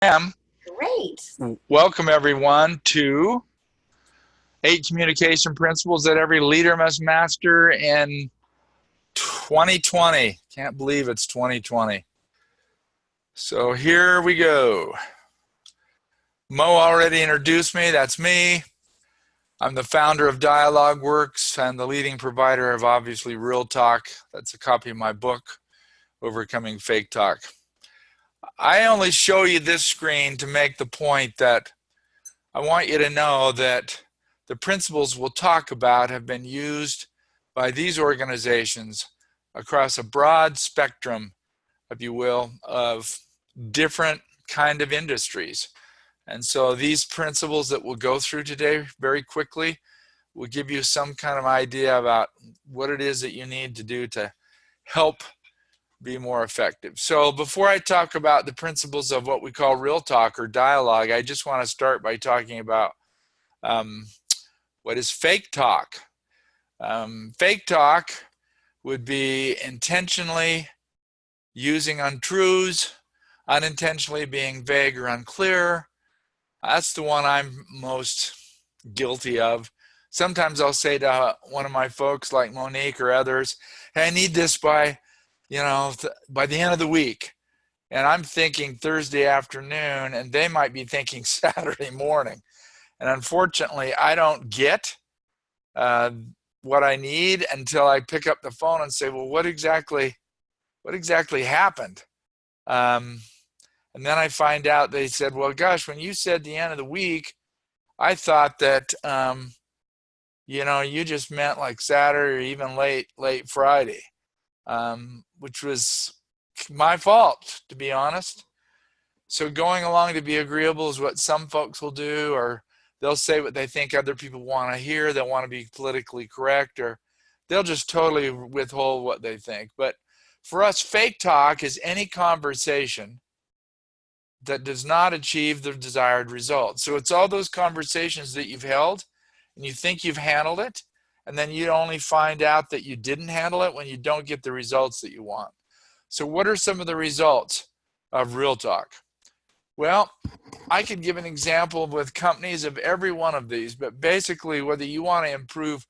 Am. Great. Welcome everyone to 8 communication principles that every leader must master in 2020. Can't believe it's 2020. So here we go. Mo already introduced me. That's me. I'm the founder of DialogueWORKS and the leading provider of obviously Real Talk. That's a copy of my book, Overcoming Fake Talk. I only show you this screen to make the point that I want you to know that the principles we'll talk about have been used by these organizations across a broad spectrum, if you will, of different kind of industries. And so these principles that we'll go through today very quickly will give you some kind of idea about what it is that you need to do to help be more effective. So before I talk about the principles of what we call real talk or dialogue, I just want to start by talking about what is fake talk. Fake talk would be intentionally using untruths, unintentionally being vague or unclear. That's the one I'm most guilty of. Sometimes I'll say to one of my folks like Monique or others, hey, I need this by the end of the week. And I'm thinking Thursday afternoon, and they might be thinking Saturday morning. And unfortunately, I don't get what I need until I pick up the phone and say, well, what exactly happened? And then I find out they said, well, gosh, when you said the end of the week, I thought that, you just meant like Saturday or even late Friday. Which was my fault, to be honest. So going along to be agreeable is what some folks will do, or they'll say what they think other people want to hear. They'll want to be politically correct, or they'll just totally withhold what they think. But for us, fake talk is any conversation that does not achieve the desired result. So it's all those conversations that you've held and you think you've handled it, and then you only find out that you didn't handle it when you don't get the results that you want. So what are some of the results of real talk? Well, I could give an example with companies of every one of these, but basically whether you want to improve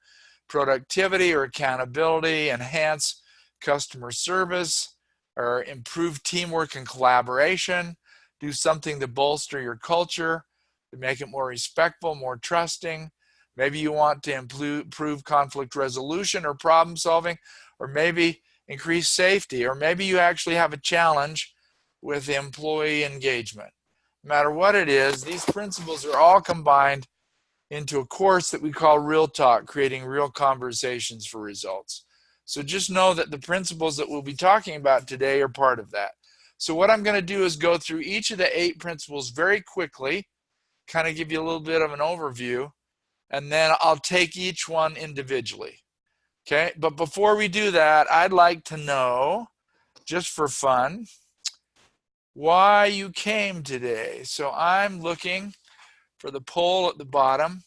productivity or accountability, enhance customer service, or improve teamwork and collaboration, do something to bolster your culture, to make it more respectful, more trusting. Maybe you want to improve conflict resolution or problem solving, or maybe increase safety, or maybe you actually have a challenge with employee engagement. No matter what it is, these principles are all combined into a course that we call Real Talk, creating real conversations for results. So just know that the principles that we'll be talking about today are part of that. So what I'm going to do is go through each of the 8 principles very quickly, kind of give you a little bit of an overview, and then I'll take each one individually. Okay, but before we do that, I'd like to know, just for fun, why you came today. So I'm looking for the poll at the bottom.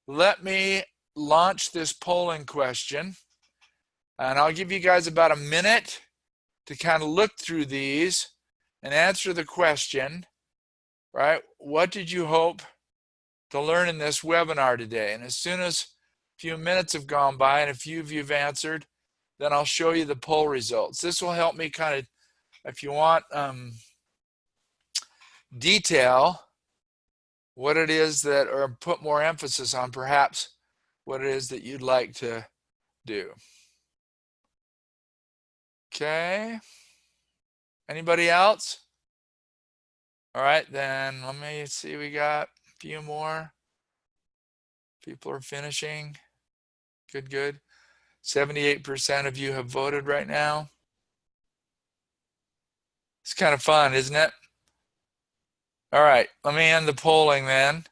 Let me launch this polling question, and I'll give you guys about a minute to kind of look through these and answer the question, right? What did you hope to learn in this webinar today? And as soon as a few minutes have gone by and a few of you have answered, then I'll show you the poll results. This will help me kind of, if you want, detail what it is that, or put more emphasis on perhaps what it is that you'd like to do. Okay. Anybody else? All right, then let me see. We got a few more. People are finishing. Good, good. 78% of you have voted right now. It's kind of fun, isn't it? All right, let me end the polling then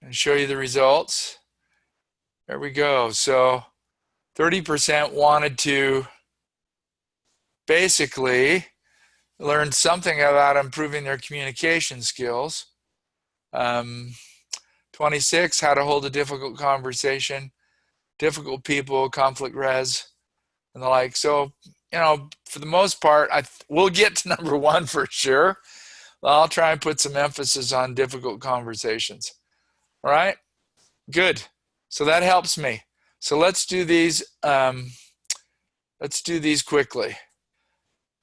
and show you the results. There we go. So 30% wanted to basically learn something about improving their communication skills. 26, how to hold a difficult conversation, difficult people, conflict res, and the like. So, for the most part, we'll get to number 1 for sure. Well, I'll try and put some emphasis on difficult conversations. All right, good. So that helps me. So let's do these. Let's do these quickly.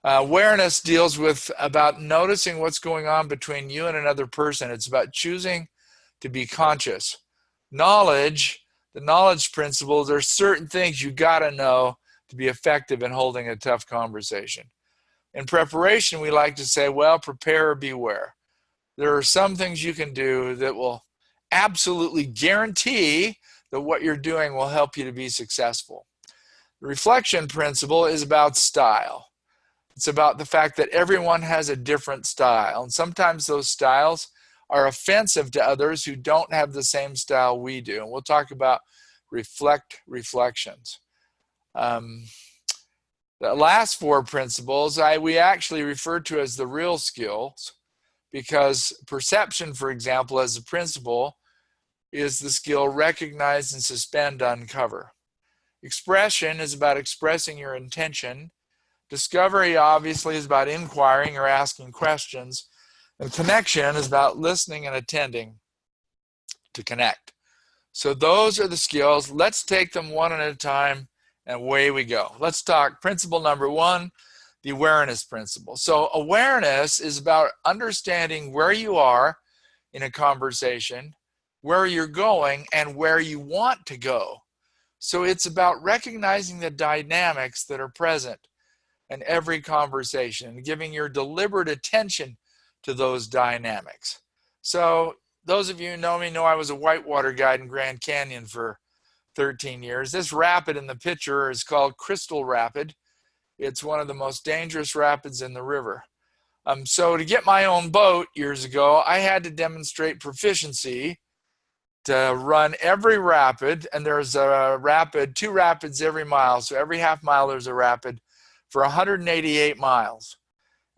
Awareness deals with about noticing what's going on between you and another person. It's about choosing to be conscious. Knowledge, the knowledge principle, there's certain things you got to know to be effective in holding a tough conversation. In preparation, we like to say, well, prepare or beware. There are some things you can do that will absolutely guarantee that what you're doing will help you to be successful. The reflection principle is about style. It's about the fact that everyone has a different style, and sometimes those styles are offensive to others who don't have the same style we do. And we'll talk about reflections. The last four principles we actually refer to as the real skills, because perception, for example, as a principle, is the skill recognize and suspend, uncover. Expression is about expressing your intention. Discovery, obviously, is about inquiring or asking questions. And connection is about listening and attending to connect. So those are the skills. Let's take them one at a time, and away we go. Let's talk principle number one, the awareness principle. So awareness is about understanding where you are in a conversation, where you're going, and where you want to go. So it's about recognizing the dynamics that are present in every conversation and giving your deliberate attention to those dynamics. So those of you who know me know I was a whitewater guide in Grand Canyon for 13 years. This rapid in the picture is called Crystal Rapid. It's one of the most dangerous rapids in the river. So to get my own boat years ago, I had to demonstrate proficiency to run every rapid, and there's a rapid, 2 rapids every mile. So every half mile there's a rapid for 188 miles.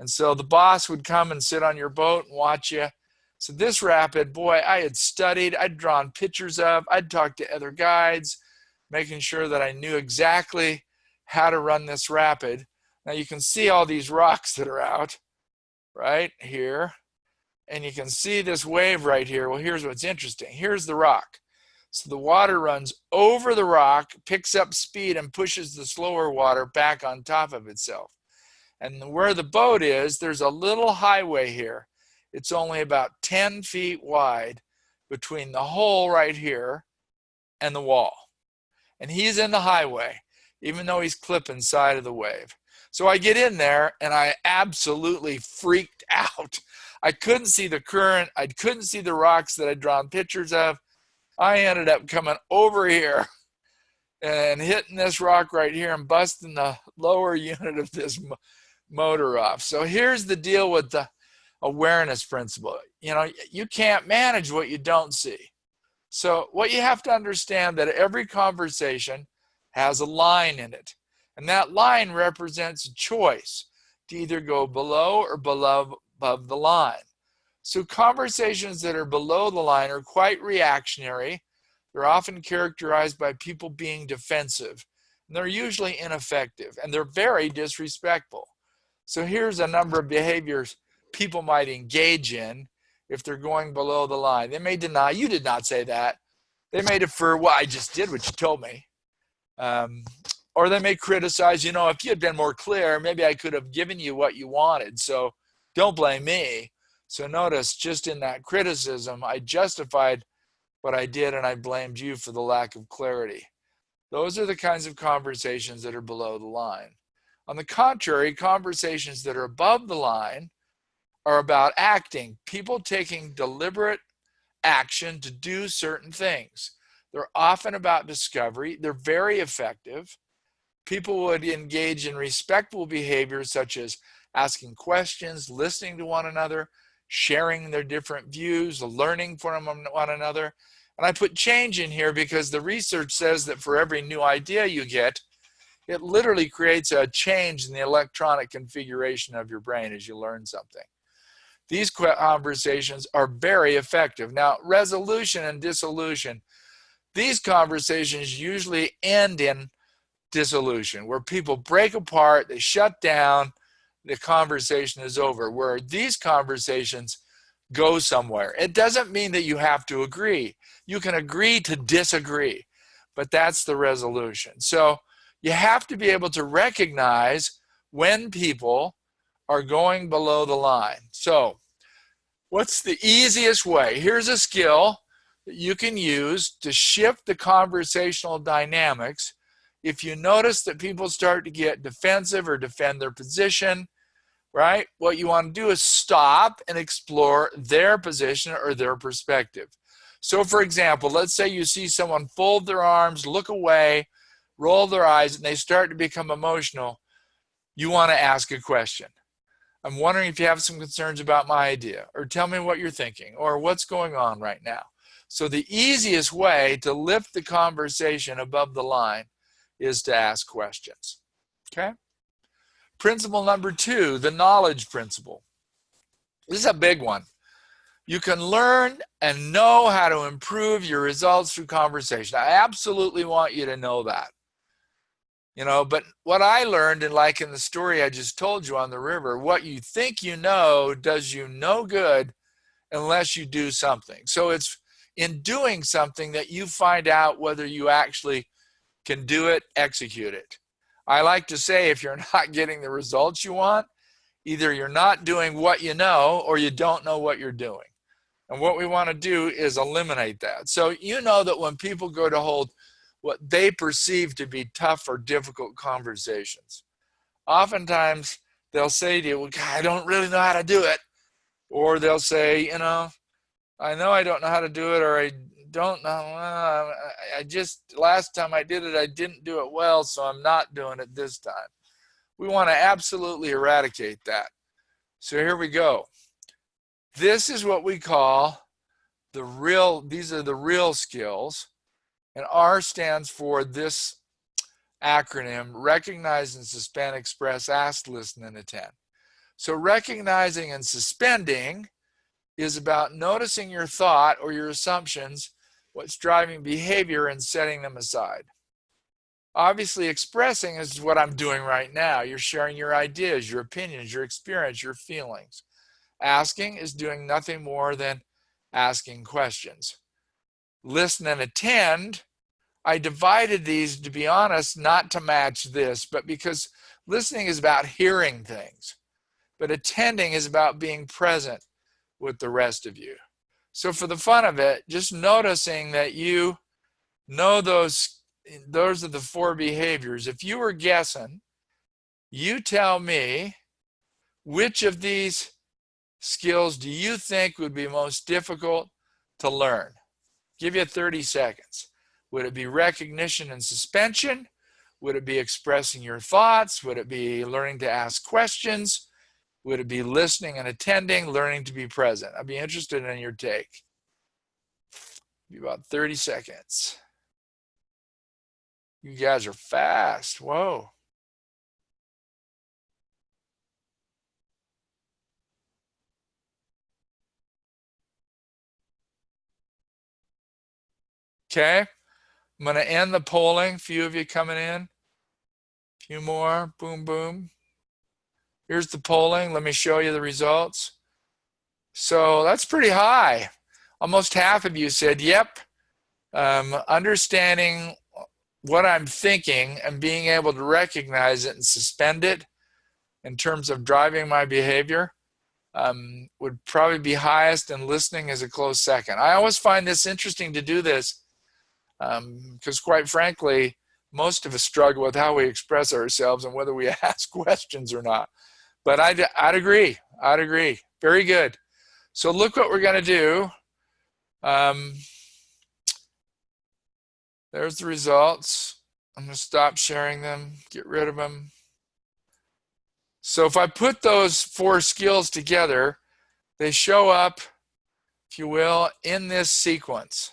And so the boss would come and sit on your boat and watch you. So this rapid, boy, I had studied, I'd drawn pictures of, I'd talked to other guides, making sure that I knew exactly how to run this rapid. Now you can see all these rocks that are out right here. And you can see this wave right here. Well, here's what's interesting. Here's the rock. So the water runs over the rock, picks up speed, and pushes the slower water back on top of itself. And where the boat is, there's a little highway here. It's only about 10 feet wide between the hole right here and the wall. And he's in the highway, even though he's clipping side of the wave. So I get in there, and I absolutely freaked out. I couldn't see the current. I couldn't see the rocks that I'd drawn pictures of. I ended up coming over here and hitting this rock right here and busting the lower unit of this motor off. So here's the deal with the awareness principle. You know, you can't manage what you don't see. So what you have to understand that every conversation has a line in it. And that line represents a choice to either go below or above the line. So conversations that are below the line are quite reactionary. They're often characterized by people being defensive. And they're usually ineffective, and they're very disrespectful. So here's a number of behaviors people might engage in if they're going below the line. They may deny, you did not say that. They may defer, well, I just did what you told me. Or they may criticize, you know, if you had been more clear, maybe I could have given you what you wanted. So don't blame me. So notice, just in that criticism, I justified what I did and I blamed you for the lack of clarity. Those are the kinds of conversations that are below the line. On the contrary, conversations that are above the line are about acting, people taking deliberate action to do certain things. They're often about discovery. They're very effective. People would engage in respectful behaviors such as asking questions, listening to one another, sharing their different views, learning from one another. And I put change in here because the research says that for every new idea you get, it literally creates a change in the electronic configuration of your brain as you learn something. These conversations are very effective. Now, resolution and dissolution, these conversations usually end in dissolution, where people break apart, they shut down, the conversation is over, where these conversations go somewhere. It doesn't mean that you have to agree. You can agree to disagree, but that's the resolution. So you have to be able to recognize when people are going below the line. So what's the easiest way? Here's a skill that you can use to shift the conversational dynamics. If you notice that people start to get defensive or defend their position, right? What you want to do is stop and explore their position or their perspective. So for example, let's say you see someone fold their arms, look away, roll their eyes, and they start to become emotional. You want to ask a question. I'm wondering if you have some concerns about my idea, or tell me what you're thinking, or what's going on right now. So the easiest way to lift the conversation above the line is to ask questions, okay? Principle number 2, the knowledge principle. This is a big one. You can learn and know how to improve your results through conversation. I absolutely want you to know that. You know, but what I learned, and like in the story I just told you on the river, what you think you know does you no good unless you do something. So it's in doing something that you find out whether you actually can do it, execute it. I like to say, if you're not getting the results you want, either you're not doing what you know or you don't know what you're doing. And what we want to do is eliminate that. So you know that when people go to hold what they perceive to be tough or difficult conversations, oftentimes they'll say to you, well, God, I don't really know how to do it. Or they'll say, you know I don't know how to do it, or I don't know. I just, last time I did it, I didn't do it well, so I'm not doing it this time. We want to absolutely eradicate that. So here we go. This is what we call these are the real skills. And R stands for this acronym: recognize and suspend, express, ask, listen, and attend. So recognizing and suspending is about noticing your thought or your assumptions, what's driving behavior, and setting them aside. Obviously, expressing is what I'm doing right now. You're sharing your ideas, your opinions, your experience, your feelings. Asking is doing nothing more than asking questions. Listen and attend, I divided these, to be honest, not to match this, but because listening is about hearing things, but attending is about being present with the rest of you. So for the fun of it, just noticing that you know those are the 4 behaviors. If you were guessing, you tell me, which of these skills do you think would be most difficult to learn? Give you 30 seconds. Would it be recognition and suspension? Would it be expressing your thoughts? Would it be learning to ask questions? Would it be listening and attending, learning to be present? I'd be interested in your take. Be about 30 seconds. You guys are fast. Whoa. Okay. I'm going to end the polling. A few of you coming in. A few more. Boom, boom. Here's the polling. Let me show you the results. So that's pretty high. Almost half of you said, yep, understanding what I'm thinking and being able to recognize it and suspend it in terms of driving my behavior would probably be highest, and listening is a close second. I always find this interesting to do this because quite frankly, most of us struggle with how we express ourselves and whether we ask questions or not. But I'd agree. I'd agree. Very good. So look what we're going to do. There's the results. I'm going to stop sharing them, get rid of them. So if I put those 4 skills together, they show up, if you will, in this sequence.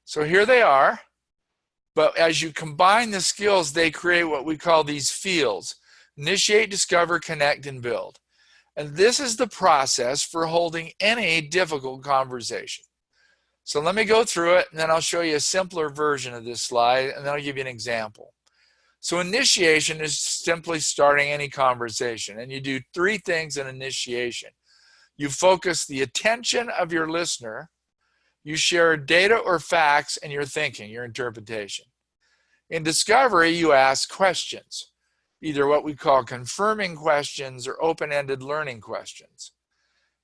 So here they are. But as you combine the skills, they create what we call these fields: initiate, discover, connect, and build. And this is the process for holding any difficult conversation. So let me go through it, and then I'll show you a simpler version of this slide, and then I'll give you an example. So initiation is simply starting any conversation, and you do 3 things in initiation. You focus the attention of your listener, you share data or facts, and your thinking, your interpretation. In discovery, you ask questions, either what we call confirming questions or open-ended learning questions.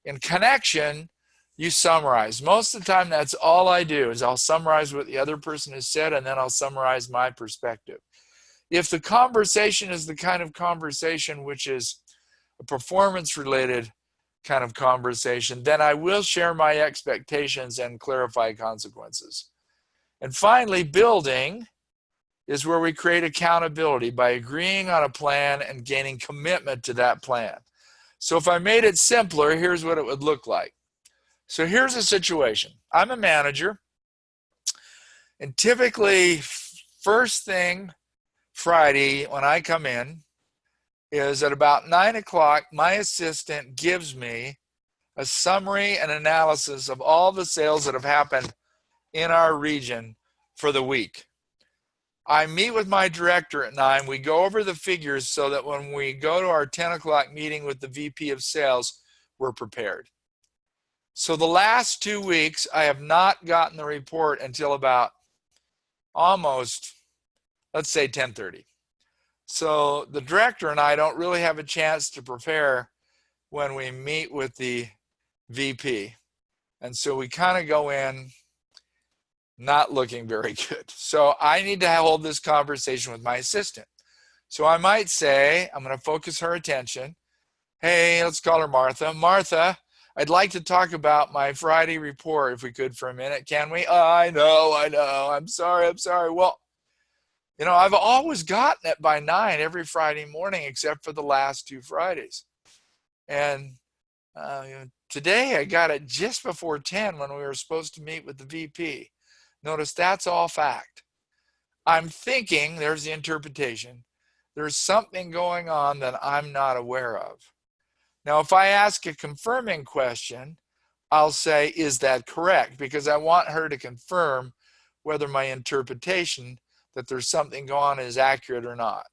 In connection, you summarize. Most of the time, that's all I do, is I'll summarize what the other person has said, and then I'll summarize my perspective. If the conversation is the kind of conversation which is a performance-related kind of conversation, then I will share my expectations and clarify consequences. And finally, building is where we create accountability by agreeing on a plan and gaining commitment to that plan. So if I made it simpler, here's what it would look like. So here's a situation. I'm a manager, and typically first thing Friday when I come in is at about 9 o'clock, my assistant gives me a summary and analysis of all the sales that have happened in our region for the week. I meet with my director at 9. We go over the figures so that when we go to our 10 o'clock meeting with the VP of sales, we're prepared. So the last 2 weeks, I have not gotten the report until about almost, let's say 10:30. So the director and I don't really have a chance to prepare when we meet with the VP. And so we kind of go in not looking very good. So I need to hold this conversation with my assistant. So I might say, I'm going to focus her attention. Hey, let's call her Martha. Martha, I'd like to talk about my Friday report if we could for a minute. Can we? Oh, I know. I'm sorry. Well, you know, I've always gotten it by 9 every Friday morning except for the last 2 Fridays. And today I got it just before 10 when we were supposed to meet with the VP. Notice that's all fact. I'm thinking, there's the interpretation, there's something going on that I'm not aware of. Now, if I ask a confirming question, I'll say, is that correct? Because I want her to confirm whether my interpretation that there's something going on is accurate or not.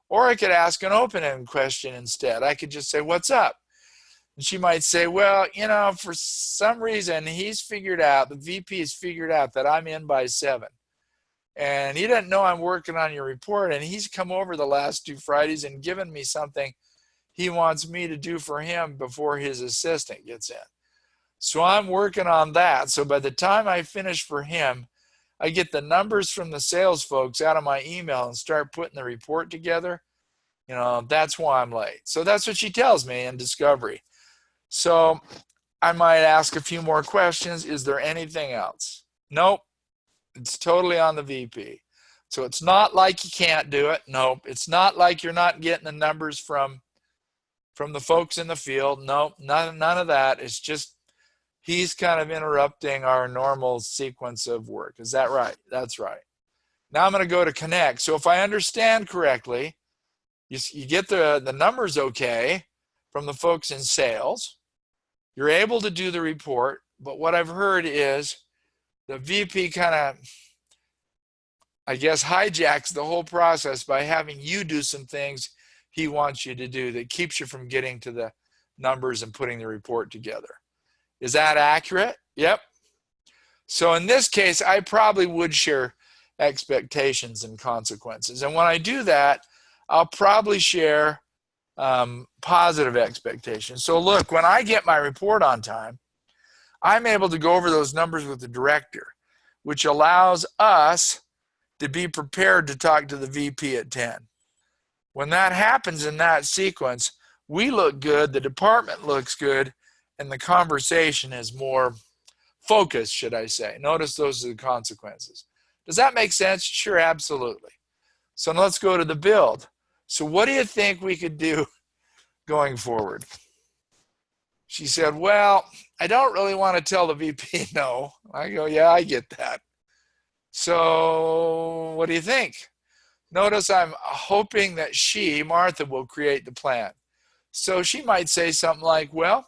Or I could ask an open-ended question instead. I could just say, what's up? And she might say, well, you know, for some reason, the VP has figured out that I'm in by 7. And he doesn't know I'm working on your report. And he's come over the last 2 Fridays and given me something he wants me to do for him before his assistant gets in. So I'm working on that. So by the time I finish for him, I get the numbers from the sales folks out of my email and start putting the report together. You know, that's why I'm late. So that's what she tells me in discovery. So I might ask a few more questions. Is there anything else? Nope. It's totally on the VP. So it's not like you can't do it. Nope. It's not like you're not getting the numbers from the folks in the field. Nope. None of that. It's just he's kind of interrupting our normal sequence of work. Is that right? That's right. Now I'm going to go to connect. So if I understand correctly, you get the numbers okay from the folks in sales. You're able to do the report, but what I've heard is the VP kind of, I guess, hijacks the whole process by having you do some things he wants you to do that keeps you from getting to the numbers and putting the report together. Is that accurate? Yep. So in this case, I probably would share expectations and consequences. And when I do that, I'll probably share positive expectations. So look, when I get my report on time, I'm able to go over those numbers with the director, which allows us to be prepared to talk to the VP at 10. When that happens in that sequence, we look good, the department looks good, and the conversation is more focused, should I say. Notice those are the consequences. Does that make sense? Sure, absolutely. So let's go to the build. So what do you think we could do going forward? She said, well, I don't really want to tell the VP no. I go, yeah, I get that. So what do you think? Notice I'm hoping that Martha, will create the plan. So she might say something like, well,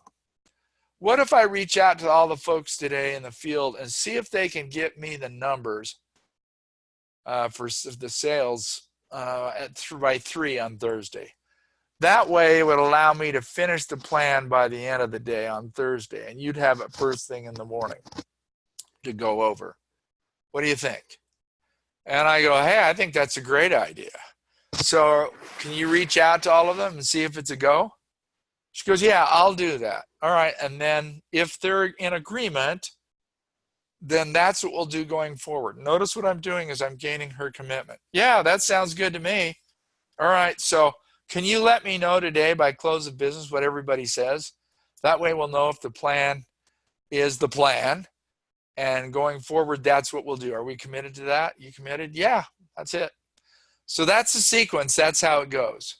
what if I reach out to all the folks today in the field and see if they can get me the numbers for the sales by 3 on Thursday. That way it would allow me to finish the plan by the end of the day on Thursday, and you'd have it first thing in the morning to go over. What do you think? And I go, hey, I think that's a great idea. So can you reach out to all of them and see if it's a go? She goes, yeah, I'll do that. All right. And then if they're in agreement, then that's what we'll do going forward. Notice what I'm doing is I'm gaining her commitment. Yeah, that sounds good to me. All right. So can you let me know today by close of business what everybody says? That way we'll know if the plan is the plan. And going forward, that's what we'll do. Are we committed to that? You committed? Yeah, that's it. So that's the sequence. That's how it goes.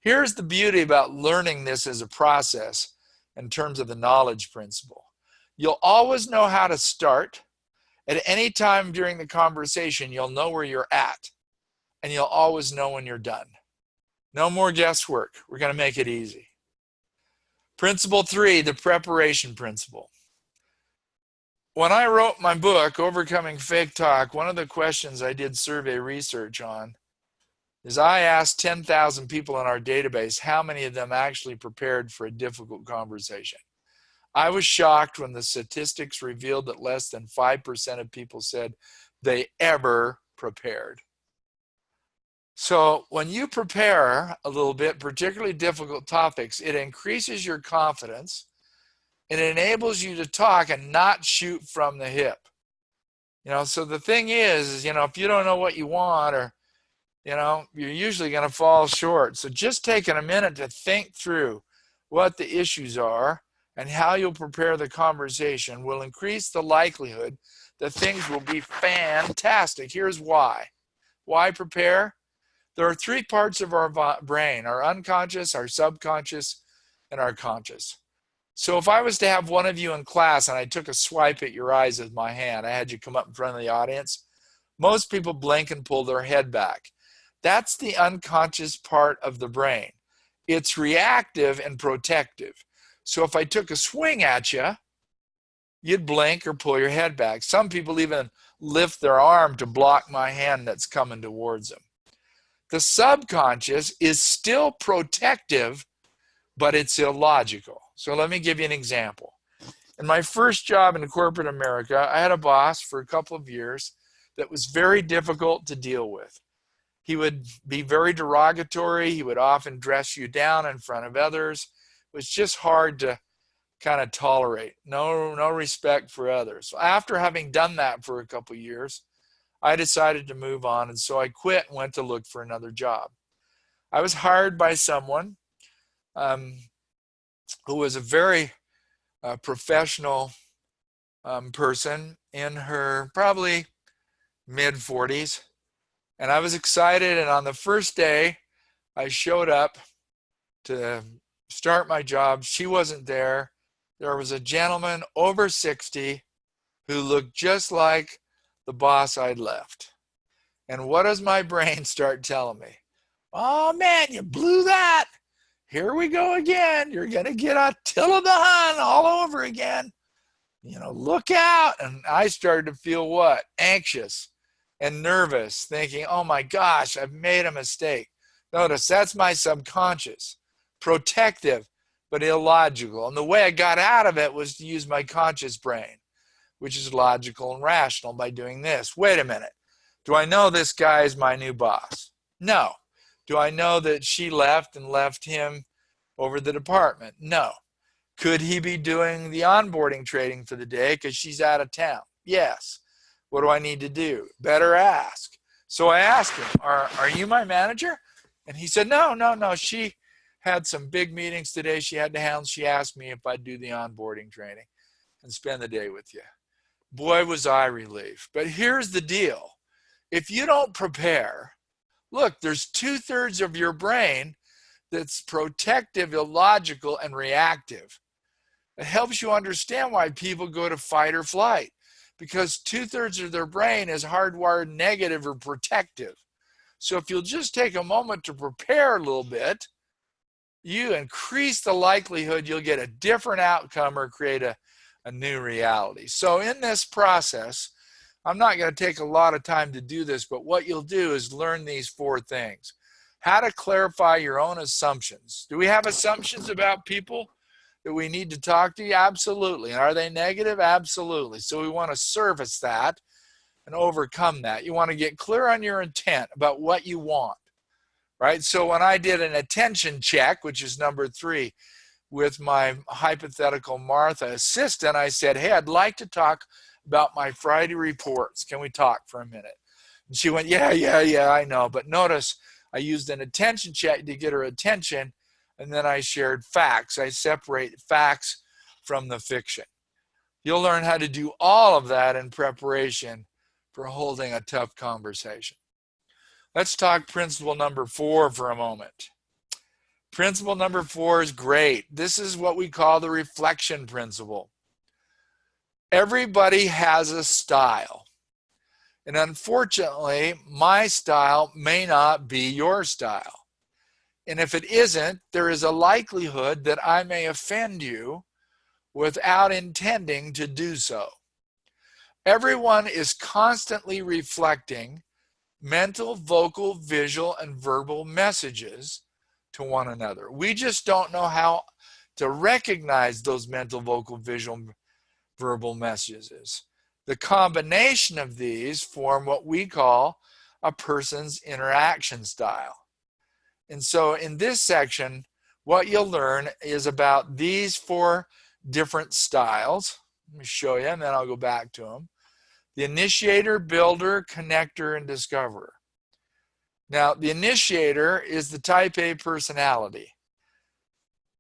Here's the beauty about learning this as a process in terms of the knowledge principle. You'll always know how to start. At any time during the conversation, you'll know where you're at, and you'll always know when you're done. No more guesswork. We're going to make it easy. Principle 3, the preparation principle. When I wrote my book, Overcoming Fake Talk, one of the questions I did survey research on is I asked 10,000 people in our database how many of them actually prepared for a difficult conversation. I was shocked when the statistics revealed that less than 5% of people said they ever prepared. So when you prepare a little bit, particularly difficult topics, it increases your confidence. It enables you to talk and not shoot from the hip. So the thing is, if you don't know what you want, or, you're usually going to fall short. So just taking a minute to think through what the issues are and how you'll prepare the conversation will increase the likelihood that things will be fantastic. Here's why. Why prepare? There are 3 parts of our brain: our unconscious, our subconscious, and our conscious. So if I was to have one of you in class and I took a swipe at your eyes with my hand, I had you come up in front of the audience, most people blink and pull their head back. That's the unconscious part of the brain. It's reactive and protective. So if I took a swing at you, you'd blink or pull your head back. Some people even lift their arm to block my hand that's coming towards them. The subconscious is still protective, but it's illogical. So let me give you an example. In my first job in corporate America, I had a boss for a couple of years that was very difficult to deal with. He would be very derogatory. He would often dress you down in front of others. It was just hard to kind of tolerate. No respect for others. So after having done that for a couple of years, I decided to move on, and so I quit and went to look for another job. I was hired by someone who was a very professional person in her probably mid-40s. And I was excited, and on the first day, I showed up to start my job. She wasn't there. There was a gentleman over 60 who looked just like the boss I'd left. And what does my brain start telling me? Oh man, you blew that. Here we go again. You're going to get Attila the Hun all over again. Look out. And I started to feel what? Anxious and nervous, thinking, oh my gosh, I've made a mistake. Notice that's my subconscious, protective, but illogical. And the way I got out of it was to use my conscious brain, which is logical and rational, by doing this. Wait a minute. Do I know this guy is my new boss? No. Do I know that she left and left him over the department? No. Could he be doing the onboarding training for the day because she's out of town? Yes. What do I need to do? Better ask. So I asked him, are you my manager? And he said, no. She had some big meetings today she had to handle. She asked me if I'd do the onboarding training and spend the day with you. Boy, was I relieved. But here's the deal. If you don't prepare, look, there's 2/3 of your brain that's protective, illogical, and reactive. It helps you understand why people go to fight or flight, because 2/3 of their brain is hardwired negative or protective. So if you'll just take a moment to prepare a little bit, you increase the likelihood you'll get a different outcome or create a new reality. So in this process, I'm not going to take a lot of time to do this, but what you'll do is learn these 4 things. How to clarify your own assumptions. Do we have assumptions about people that we need to talk to? Absolutely. And are they negative? Absolutely. So we want to service that and overcome that. You want to get clear on your intent about what you want, right? So when I did an attention check, which is number 3, with my hypothetical Martha assistant, I said, hey, I'd like to talk about my Friday reports. Can we talk for a minute? And she went, yeah, I know. But notice I used an attention check to get her attention, and then I shared facts. I separate facts from the fiction. You'll learn how to do all of that in preparation for holding a tough conversation. Let's talk principle number 4 for a moment. Principle number 4 is great. This is what we call the reflection principle. Everybody has a style. And unfortunately, my style may not be your style. And if it isn't, there is a likelihood that I may offend you without intending to do so. Everyone is constantly reflecting mental, vocal, visual, and verbal messages to one another. We just don't know how to recognize those mental, vocal, visual, verbal messages. The combination of these form what we call a person's interaction style. And so in this section, what you'll learn is about these 4 different styles. Let me show you, and then I'll go back to them. The initiator, builder, connector, and discoverer. Now, the initiator is the type A personality,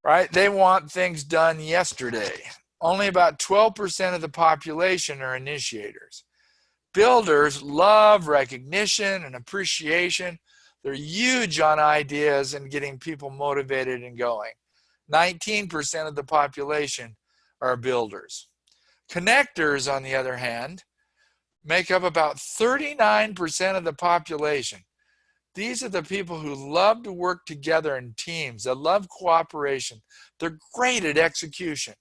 right? They want things done yesterday. Only about 12% of the population are initiators. Builders love recognition and appreciation. They're huge on ideas and getting people motivated and going. 19% of the population are builders. Connectors, on the other hand, make up about 39% of the population. These are the people who love to work together in teams. They love cooperation. They're great at execution.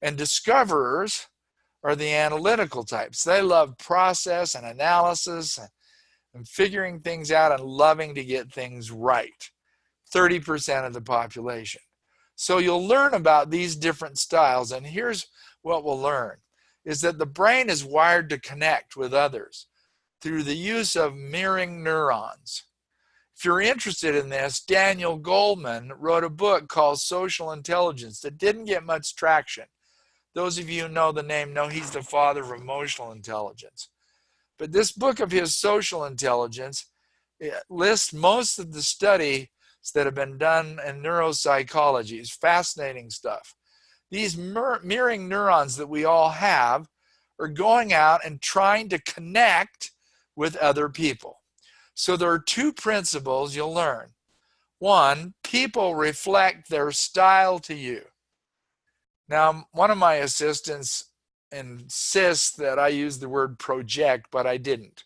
And discoverers are the analytical types. They love process and analysis and figuring things out and loving to get things right. 30% of the population. So you'll learn about these different styles, and here's what we'll learn, is that the brain is wired to connect with others through the use of mirroring neurons. If you're interested in this, Daniel Goleman wrote a book called Social Intelligence that didn't get much traction. Those of you who know the name know he's the father of emotional intelligence. But this book of his, Social Intelligence, lists most of the studies that have been done in neuropsychology. It's fascinating stuff. These mirroring neurons that we all have are going out and trying to connect with other people. So there are 2 principles you'll learn. 1, people reflect their style to you. Now, one of my assistants insists that I use the word project, but I didn't.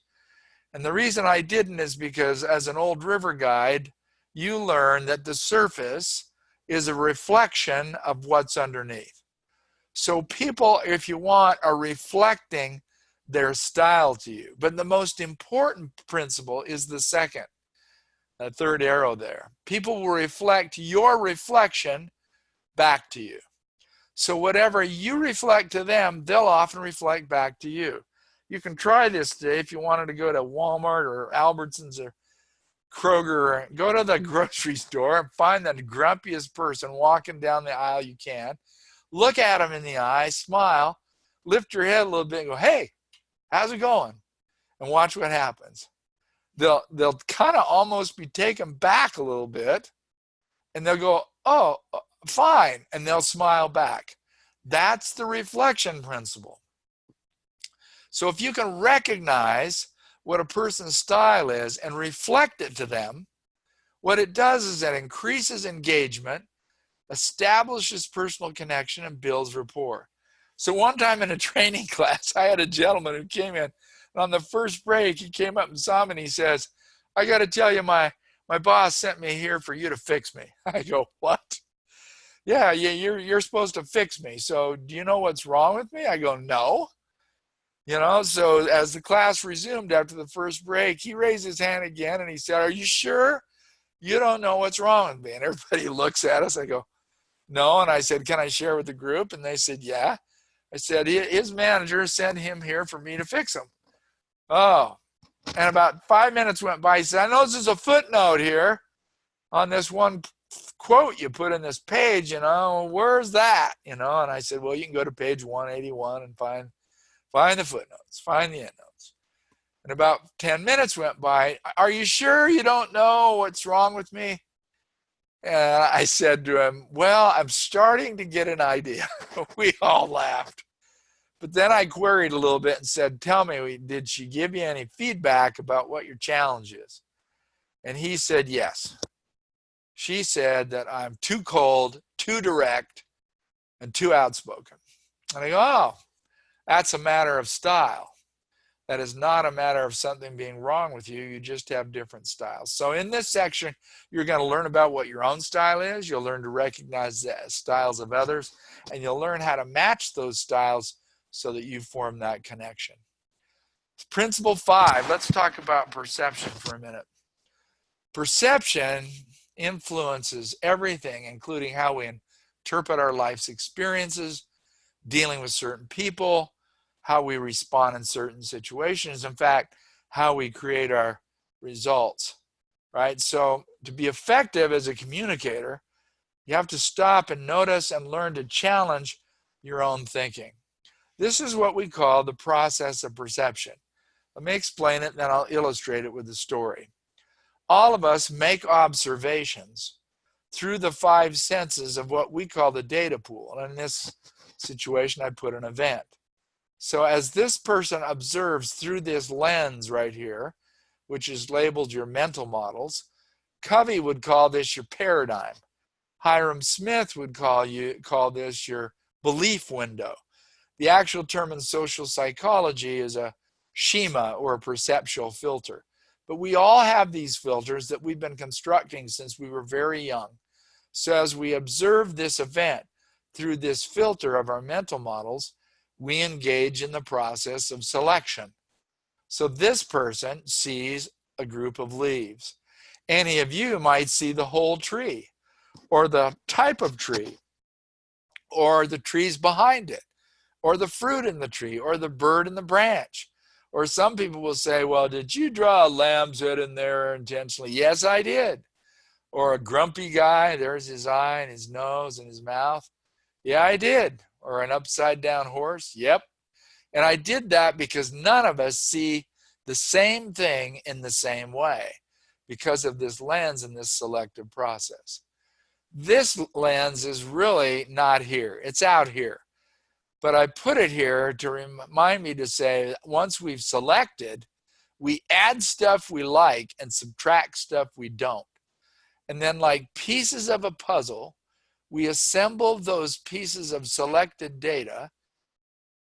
And the reason I didn't is because as an old river guide, you learn that the surface is a reflection of what's underneath. So people, if you want, are reflecting their style to you. But the most important principle is the second, that 3rd arrow there. People will reflect your reflection back to you. So whatever you reflect to them, they'll often reflect back to you. You can try this today if you wanted to go to Walmart or Albertsons or Kroger, or go to the grocery store and find the grumpiest person walking down the aisle you can. Look at them in the eye, smile, lift your head a little bit and go, hey, how's it going? And watch what happens. They'll kind of almost be taken back a little bit, and they'll go, oh, fine, and they'll smile back. That's the reflection principle. So if you can recognize what a person's style is and reflect it to them, what it does is that increases engagement, establishes personal connection, and builds rapport. So one time in a training class, I had a gentleman who came in, and on the first break, he came up and saw me and he says, I got to tell you, my boss sent me here for you to fix me. I go, what? Yeah, you're supposed to fix me. So do you know what's wrong with me? I go, no. You know, so as the class resumed after the first break, he raised his hand again and he said, "Are you sure you don't know what's wrong with me?" And everybody looks at us. I go, "No." And I said, "Can I share with the group?" And they said, "Yeah." I said, "His manager sent him here for me to fix him." Oh, and about 5 minutes went by. He said, "I know this is a footnote here on this one quote you put in this page, where's that?" And I said, "Well, you can go to page 181 and find the footnotes, find the endnotes." And about 10 minutes went by. "Are you sure you don't know what's wrong with me?" And I said to him, "Well, I'm starting to get an idea." We all laughed. But then I queried a little bit and said, "Tell me, did she give you any feedback about what your challenge is?" And he said, "Yes. She said that I'm too cold, too direct, and too outspoken." And I go, "Oh, that's a matter of style. That is not a matter of something being wrong with you. You just have different styles." So in this section, you're going to learn about what your own style is. You'll learn to recognize the styles of others, and you'll learn how to match those styles so that you form that connection. Principle 5, let's talk about perception for a minute. Perception influences everything, including how we interpret our life's experiences, dealing with certain people, how we respond in certain situations, in fact, how we create our results, right? So to be effective as a communicator, you have to stop and notice and learn to challenge your own thinking. This is what we call the process of perception. Let me explain it, and then I'll illustrate it with a story. All of us make observations through the 5 senses of what we call the data pool. And in this situation, I put an event. So as this person observes through this lens right here, which is labeled your mental models, Covey would call this your paradigm. Hiram Smith would call this your belief window. The actual term in social psychology is a schema, or a perceptual filter. But we all have these filters that we've been constructing since we were very young. So as we observe this event through this filter of our mental models, we engage in the process of selection. So this person sees a group of leaves. Any of you might see the whole tree, or the type of tree, or the trees behind it, or the fruit in the tree, or the bird in the branch. Or some people will say, "Well, did you draw a lamb's head in there intentionally?" "Yes, I did." Or a grumpy guy, there's his eye and his nose and his mouth. "Yeah, I did." Or an upside down horse. "Yep. And I did that because none of us see the same thing in the same way because of this lens and this selective process." This lens is really not here. It's out here. But I put it here to remind me to say that once we've selected, we add stuff we like and subtract stuff we don't. And then, like pieces of a puzzle, we assemble those pieces of selected data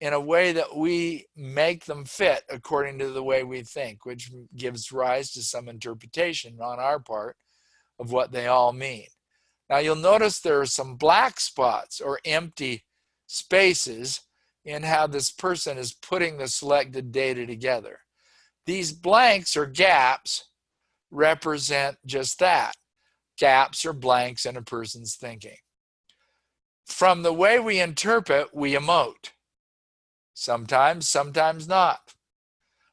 in a way that we make them fit according to the way we think, which gives rise to some interpretation on our part of what they all mean. Now you'll notice there are some black spots or empty spaces in how this person is putting the selected data together. These blanks or gaps represent just that, gaps or blanks in a person's thinking. From the way we interpret, we emote. Sometimes, sometimes not.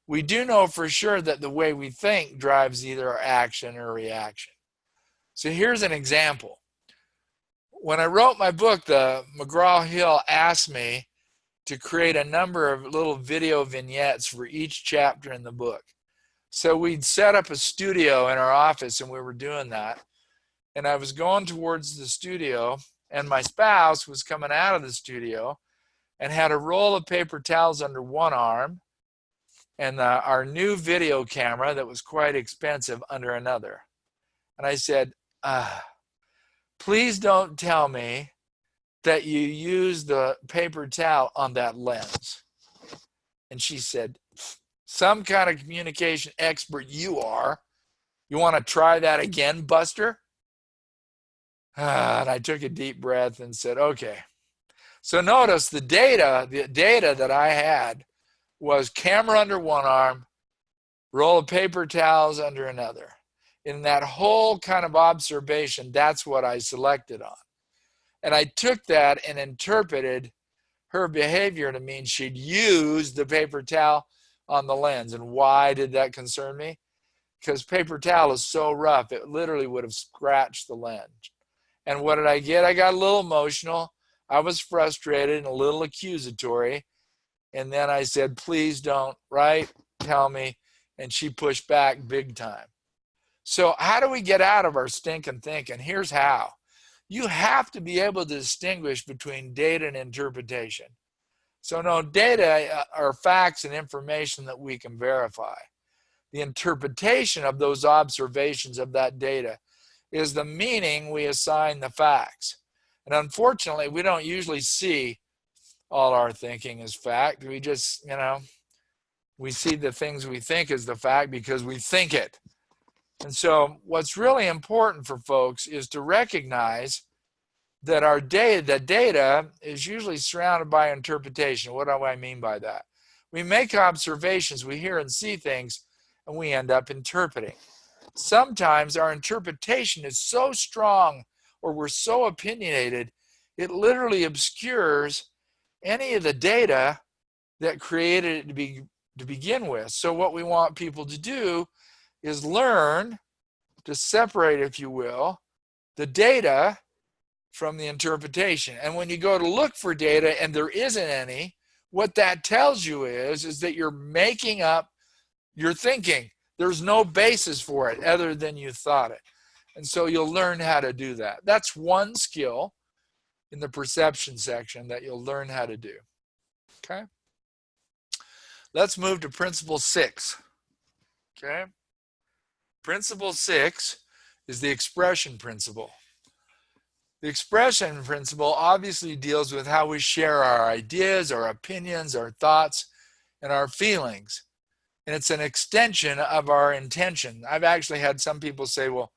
We do know for sure that the way we think drives either our action or reaction. So here's an example. When I wrote my book, the McGraw-Hill asked me to create a number of little video vignettes for each chapter in the book. So we'd set up a studio in our office, and we were doing that. And I was going towards the studio, and my spouse was coming out of the studio and had a roll of paper towels under one arm and our new video camera that was quite expensive under another. And I said, "Please don't tell me that you use the paper towel on that lens." And she said, "Some kind of communication expert you are. You want to try that again, Buster?" And I took a deep breath and said, "Okay." So notice the data that I had was camera under one arm, roll of paper towels under another. In that whole kind of observation, that's what I selected on. And I took that and interpreted her behavior to mean she'd used the paper towel on the lens. And why did that concern me? Because paper towel is so rough, it literally would have scratched the lens. And what did I get? I got a little emotional. I was frustrated and a little accusatory. And then I said, please don't, right? Tell me. And she pushed back big time. So how do we get out of our stinking thinking? Here's how. You have to be able to distinguish between data and interpretation. So no, data are facts and information that we can verify. The interpretation of those observations of that data is the meaning we assign the facts. And unfortunately, we don't usually see all our thinking as fact. We just, we see the things we think as the fact because we think it. And so what's really important for folks is to recognize that our data is usually surrounded by interpretation. What do I mean by that? We make observations, we hear and see things, and we end up interpreting. Sometimes our interpretation is so strong or we're so opinionated, it literally obscures any of the data that created it to begin with. So what we want people to do is learn to separate, if you will, the data from the interpretation. And when you go to look for data and there isn't any, what that tells you is that you're making up your thinking. There's no basis for it other than you thought it. And so you'll learn how to do that. That's one skill in the perception section that you'll learn how to do. Okay? Let's move to principle 6. Okay? Principle 6 is the expression principle. The expression principle obviously deals with how we share our ideas, our opinions, our thoughts, and our feelings. And it's an extension of our intention. I've actually had some people say, well,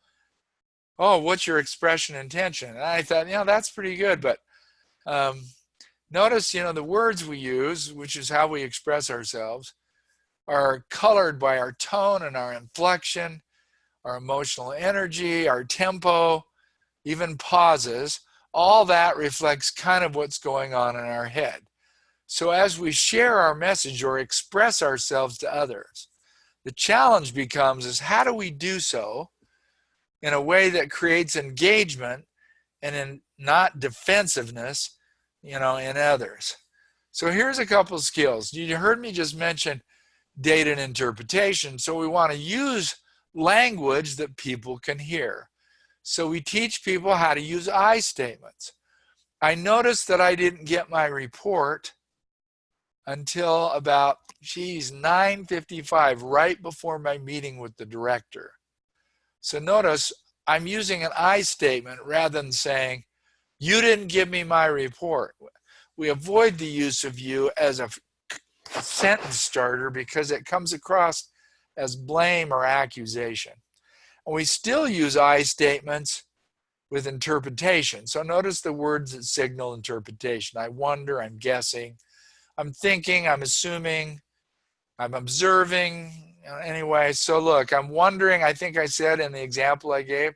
oh, what's your expression intention? And I thought, that's pretty good. But notice, the words we use, which is how we express ourselves, are colored by our tone and our inflection, our emotional energy, our tempo, even pauses. All that reflects kind of what's going on in our head. So as we share our message or express ourselves to others, the challenge becomes is how do we do so in a way that creates engagement and in not defensiveness, in others. So here's a couple of skills. You heard me just mention data and interpretation. So we want to use language that people can hear. So we teach people how to use I statements. I noticed that I didn't get my report until about, 9:55, right before my meeting with the director. So notice I'm using an I statement rather than saying, you didn't give me my report. We avoid the use of you as a sentence starter because it comes across as blame or accusation. And we still use I statements with interpretation. So notice the words that signal interpretation. I wonder, I'm guessing, I'm thinking, I'm assuming, I'm observing. Anyway, so look, I'm wondering, I think I said in the example I gave,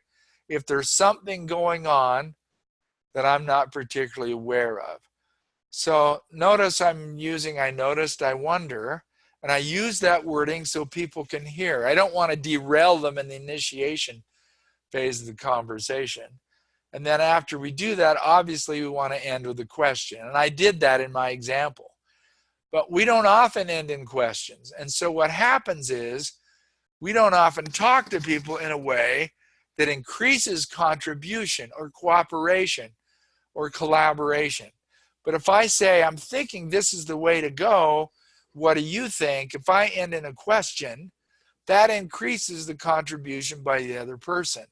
if there's something going on that I'm not particularly aware of. So notice I'm using I noticed, I wonder, and I use that wording so people can hear. I don't want to derail them in the initiation phase of the conversation. And then after we do that, obviously we want to end with a question. And I did that in my example. But we don't often end in questions. And so what happens is we don't often talk to people in a way that increases contribution or cooperation or collaboration. But if I say, I'm thinking this is the way to go, what do you think? If I end in a question, that increases the contribution by the other person.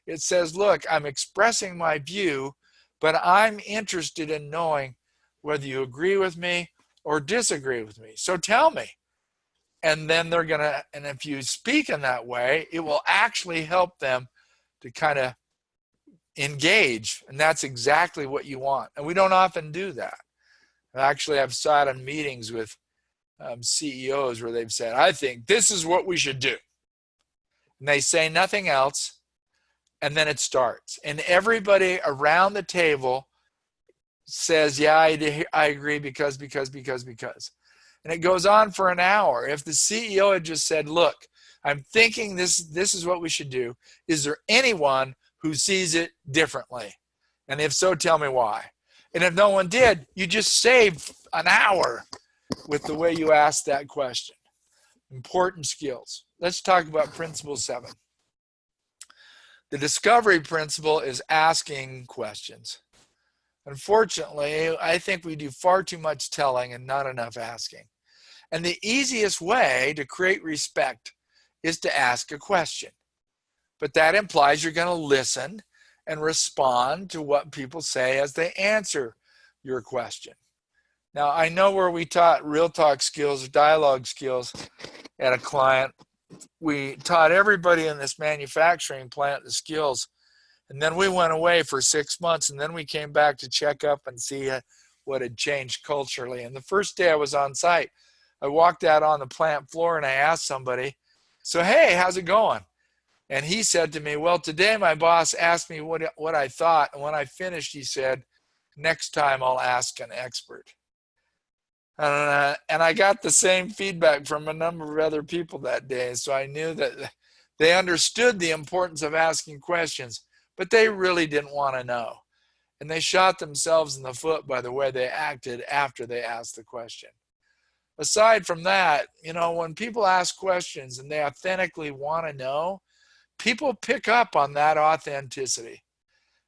It says, look, I'm expressing my view, but I'm interested in knowing whether you agree with me or disagree with me. So tell me. And then they're going to, and if you speak in that way, it will actually help them to kind of engage. And that's exactly what you want. And we don't often do that. Actually, I've sat in meetings with CEOs where they've said, I think this is what we should do. And they say nothing else, and then it starts. And everybody around the table says, yeah, I agree because. And it goes on for an hour. If the CEO had just said, look, I'm thinking this is what we should do. Is there anyone who sees it differently? And if so, tell me why. And if no one did, you just saved an hour with the way you asked that question. Important skills. Let's talk about principle 7. The discovery principle is asking questions. Unfortunately, I think we do far too much telling and not enough asking. And the easiest way to create respect is to ask a question. But that implies you're going to listen and respond to what people say as they answer your question. Now, I know where we taught real talk skills or dialogue skills at a client, we taught everybody in this manufacturing plant the skills. And then we went away for 6 months, and then we came back to check up and see what had changed culturally. And the first day I was on site, I walked out on the plant floor and I asked somebody, so, hey, how's it going? And he said to me, well, today my boss asked me what I thought. And when I finished, he said, next time I'll ask an expert. And I got the same feedback from a number of other people that day. So I knew that they understood the importance of asking questions, but they really didn't want to know. And they shot themselves in the foot by the way they acted after they asked the question. Aside from that, when people ask questions and they authentically want to know, people pick up on that authenticity.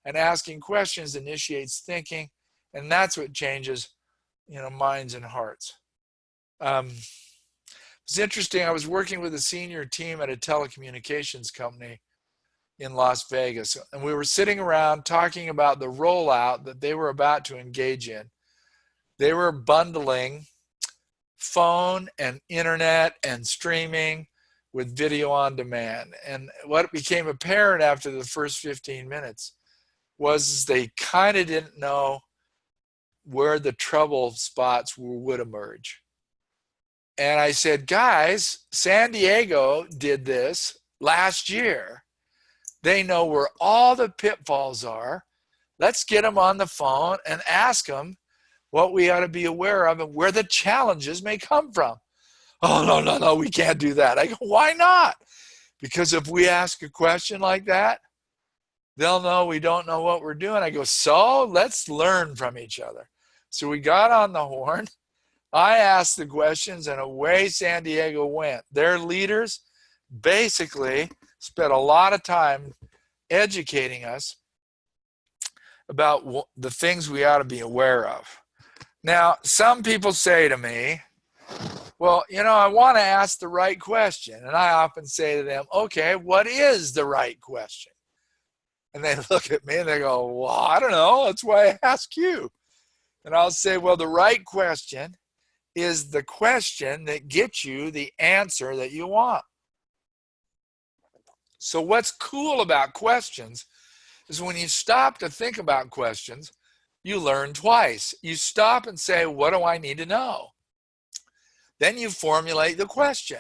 And asking questions initiates thinking, and that's what changes, minds and hearts. It's interesting. I was working with a senior team at a telecommunications company in Las Vegas, and we were sitting around talking about the rollout that they were about to engage in. They were bundling phone and internet and streaming with video on demand. And what became apparent after the first 15 minutes was they kind of didn't know where the trouble spots would emerge. And I said, guys, San Diego did this last year. They know where all the pitfalls are. Let's get them on the phone and ask them what we ought to be aware of and where the challenges may come from. Oh, no, we can't do that. I go, why not? Because if we ask a question like that, they'll know we don't know what we're doing. I go, so let's learn from each other. So we got on the horn. I asked the questions, and away San Diego went. Their leaders basically spent a lot of time educating us about the things we ought to be aware of. Now, some people say to me, well, I want to ask the right question. And I often say to them, okay, what is the right question? And they look at me and they go, well, I don't know. That's why I ask you. And I'll say, well, the right question is the question that gets you the answer that you want. So what's cool about questions is when you stop to think about questions, you learn twice. You stop and say, what do I need to know? Then you formulate the question.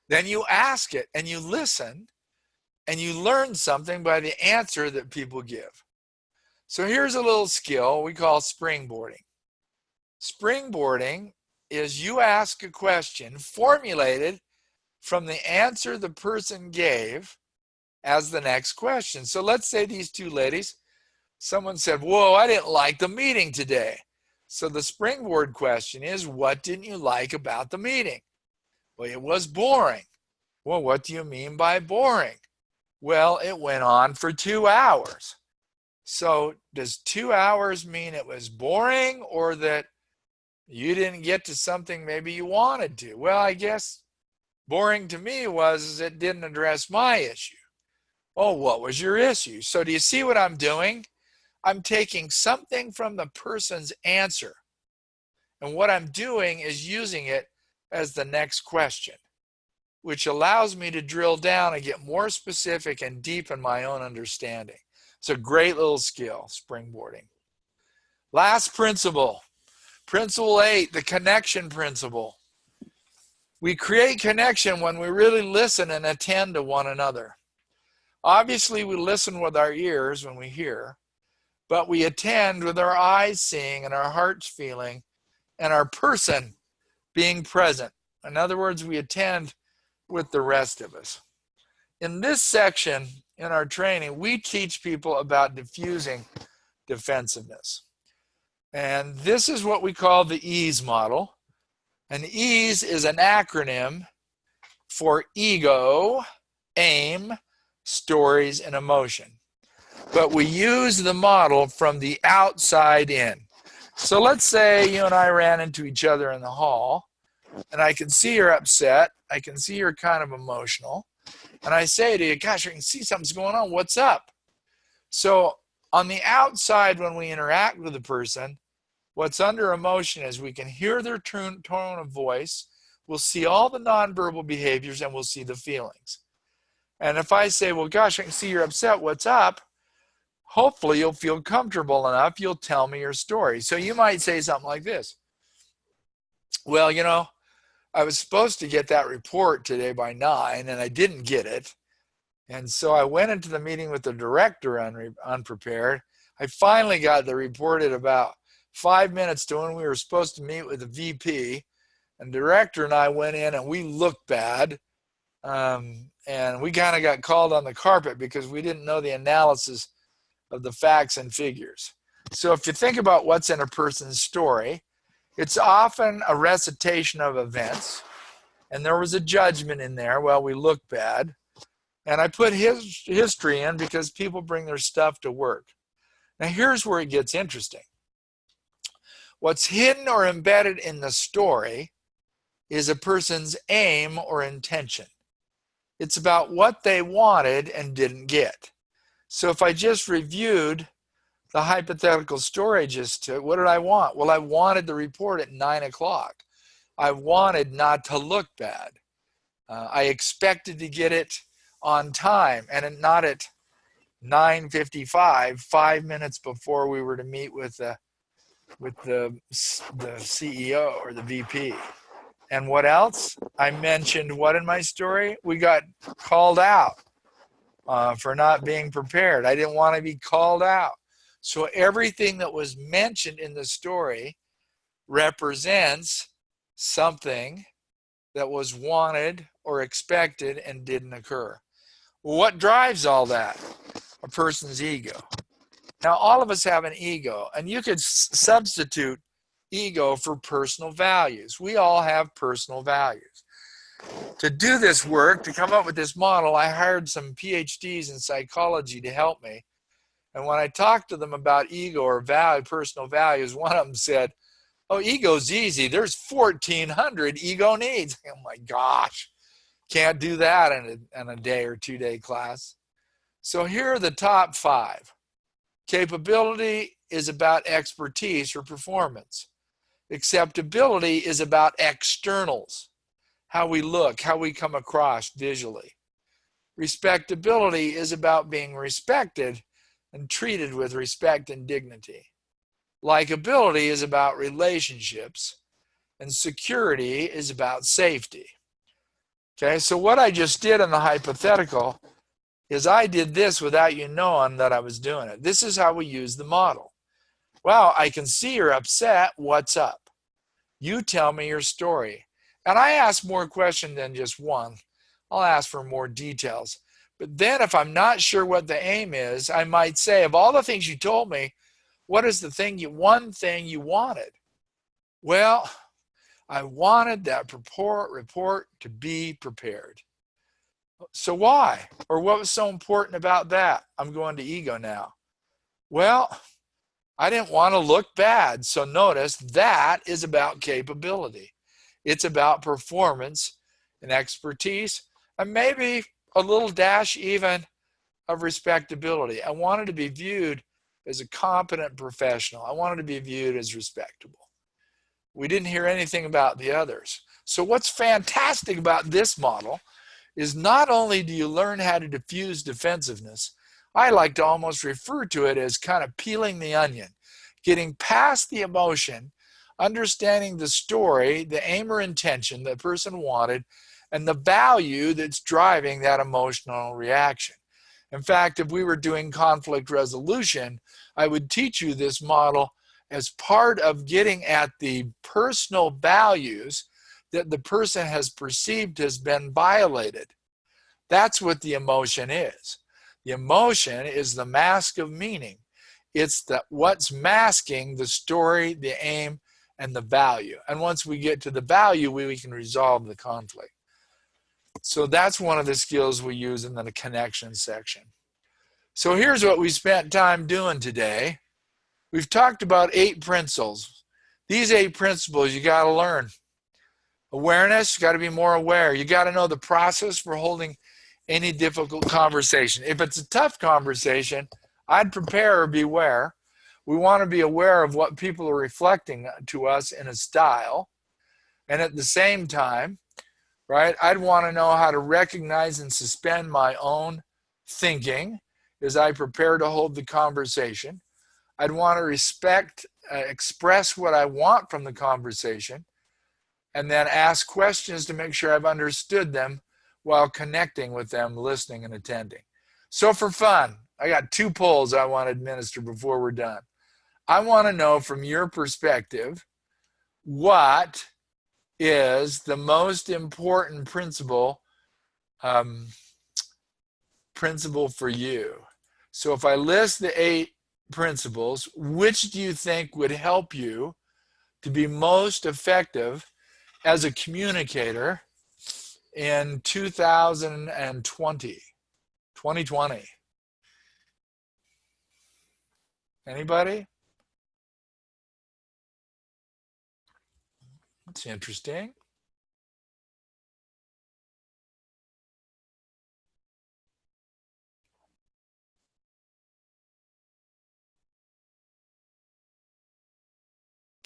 Then you ask it and you listen and you learn something by the answer that people give. So here's a little skill we call springboarding. Springboarding is you ask a question formulated from the answer the person gave as the next question. So let's say these two ladies, someone said, whoa, I didn't like the meeting today. So the springboard question is, what didn't you like about the meeting? Well, it was boring. Well, what do you mean by boring? Well, it went on for 2 hours. So does 2 hours mean it was boring or that you didn't get to something maybe you wanted to? Well, I guess boring to me was it didn't address my issue. Oh, what was your issue? So do you see what I'm doing? I'm taking something from the person's answer. And what I'm doing is using it as the next question, which allows me to drill down and get more specific and deepen my own understanding. It's a great little skill, springboarding. Last principle, principle 8, the connection principle. We create connection when we really listen and attend to one another. Obviously, we listen with our ears when we hear, but we attend with our eyes seeing and our hearts feeling and our person being present. In other words, we attend with the rest of us. In this section in our training, we teach people about diffusing defensiveness. And this is what we call the EASE model. And EASE is an acronym for ego, aim, stories, and emotion. But we use the model from the outside in. So let's say you and I ran into each other in the hall, and I can see you're upset. I can see you're kind of emotional. And I say to you, gosh, I can see something's going on. What's up? So on the outside, when we interact with a person, what's under emotion is we can hear their tone of voice, we'll see all the nonverbal behaviors, and we'll see the feelings. And if I say, well, gosh, I can see you're upset, what's up? Hopefully you'll feel comfortable enough, you'll tell me your story. So you might say something like this. Well, you know, I was supposed to get that report today by 9, and I didn't get it. And so I went into the meeting with the director unprepared. I finally got the report at about 5 minutes to when we were supposed to meet with the VP. And the director and I went in, and we looked bad. And we kind of got called on the carpet because we didn't know the analysis of the facts and figures. So if you think about what's in a person's story, it's often a recitation of events, and there was a judgment in there. Well, we looked bad, and I put his history in because people bring their stuff to work. Now here's where it gets interesting. What's hidden or embedded in the story is a person's aim or intention. It's about what they wanted and didn't get. So if I just reviewed the hypothetical story what did I want? Well, I wanted the report at 9 o'clock. I wanted not to look bad. I expected to get it on time and not at 9:55, 5 minutes before we were to meet with the CEO or the VP. And what else? I mentioned what in my story? We got called out for not being prepared. I didn't want to be called out. So everything that was mentioned in the story represents something that was wanted or expected and didn't occur. Well, what drives all that? A person's ego. Now, all of us have an ego, and you could substitute ego for personal values. We all have personal values. To do this work, to come up with this model, I hired some PhDs in psychology to help me. And when I talked to them about ego or personal values, one of them said, oh, ego's easy. There's 1,400 ego needs. Oh my gosh, can't do that in a day or 2 day class. So here are the top 5. Capability is about expertise or performance. Acceptability is about externals, how we look, how we come across visually. Respectability is about being respected and treated with respect and dignity. Likability is about relationships, and security is about safety. Okay, so what I just did in the hypothetical is I did this without you knowing that I was doing it. This is how we use the model. Well, I can see you're upset. What's up? You tell me your story. And I ask more questions than just one. I'll ask for more details. But then if I'm not sure what the aim is, I might say, of all the things you told me, what is the one thing you wanted? Well, I wanted that report to be prepared. So why? Or what was so important about that? I'm going to ego now. Well, I didn't want to look bad. So notice that is about capability. It's about performance and expertise, and maybe a little dash even of respectability. I wanted to be viewed as a competent professional. I wanted to be viewed as respectable. We didn't hear anything about the others. So what's fantastic about this model is not only do you learn how to diffuse defensiveness, I like to almost refer to it as kind of peeling the onion, getting past the emotion, understanding the story, the aim or intention the person wanted, and the value that's driving that emotional reaction. In fact, if we were doing conflict resolution, I would teach you this model as part of getting at the personal values that the person has perceived has been violated. That's what the emotion is. The emotion is the mask of meaning. It's what's masking the story, the aim, and the value. And once we get to the value, we can resolve the conflict. So that's one of the skills we use in the connection section. So here's what we spent time doing today. We've talked about 8 principles. These 8 principles you got to learn. Awareness, you got to be more aware. You got to know the process for holding any difficult conversation. If it's a tough conversation, I'd prepare or beware. We want to be aware of what people are reflecting to us in a style. And at the same time, right, I'd want to know how to recognize and suspend my own thinking as I prepare to hold the conversation. I'd want to express what I want from the conversation, and then ask questions to make sure I've understood them while connecting with them, listening and attending. So for fun, I got 2 polls I want to administer before we're done. I want to know from your perspective, what is the most important principle for you? So if I list the 8 principles, which do you think would help you to be most effective as a communicator in 2020? Anybody? That's interesting.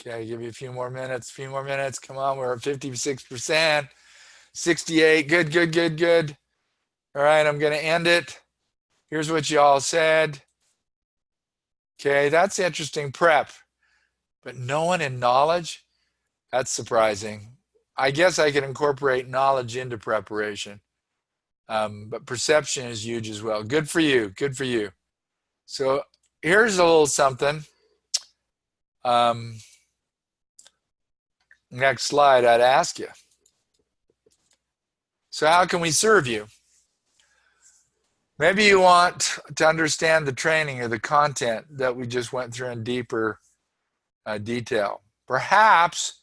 Okay, give you a few more minutes. Come on, we're at 56%. 68. Good. All right, I'm going to end it. Here's what you all said. Okay, that's interesting. Prep. But no one in knowledge? That's surprising. I guess I can incorporate knowledge into preparation. But perception is huge as well. Good for you. So here's a little something. Next slide, I'd ask you. So how can we serve you? Maybe you want to understand the training or the content that we just went through in deeper detail. Perhaps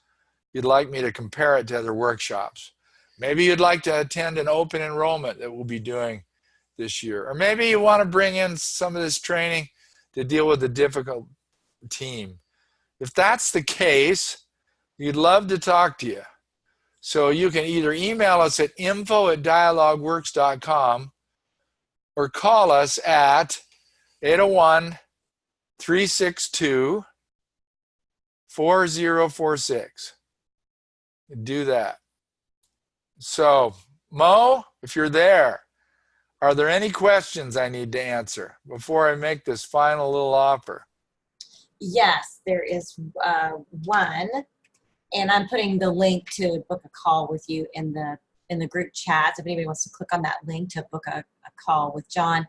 you'd like me to compare it to other workshops. Maybe you'd like to attend an open enrollment that we'll be doing this year. Or maybe you want to bring in some of this training to deal with a difficult team. If that's the case, we'd love to talk to you. So you can either email us at info@dialogueworks.com or call us at 801-362-4046. Do that. So, Mo, if you're there, are there any questions I need to answer before I make this final little offer? Yes, there is one, and I'm putting the link to book a call with you in the group chat. So if anybody wants to click on that link to book a call with John.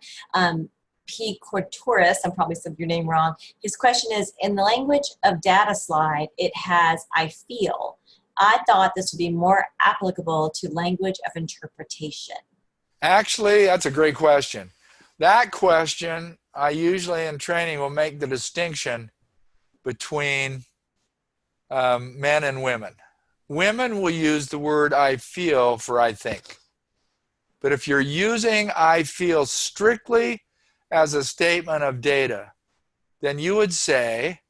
P. Cortoris, I'm probably said your name wrong. His question is, in the language of data slide, it has I feel. I thought this would be more applicable to language of interpretation. Actually, that's a great question. That question, I usually in training will make the distinction between men and women. Women will use the word I feel for I think. But if you're using I feel strictly as a statement of data, then you would say,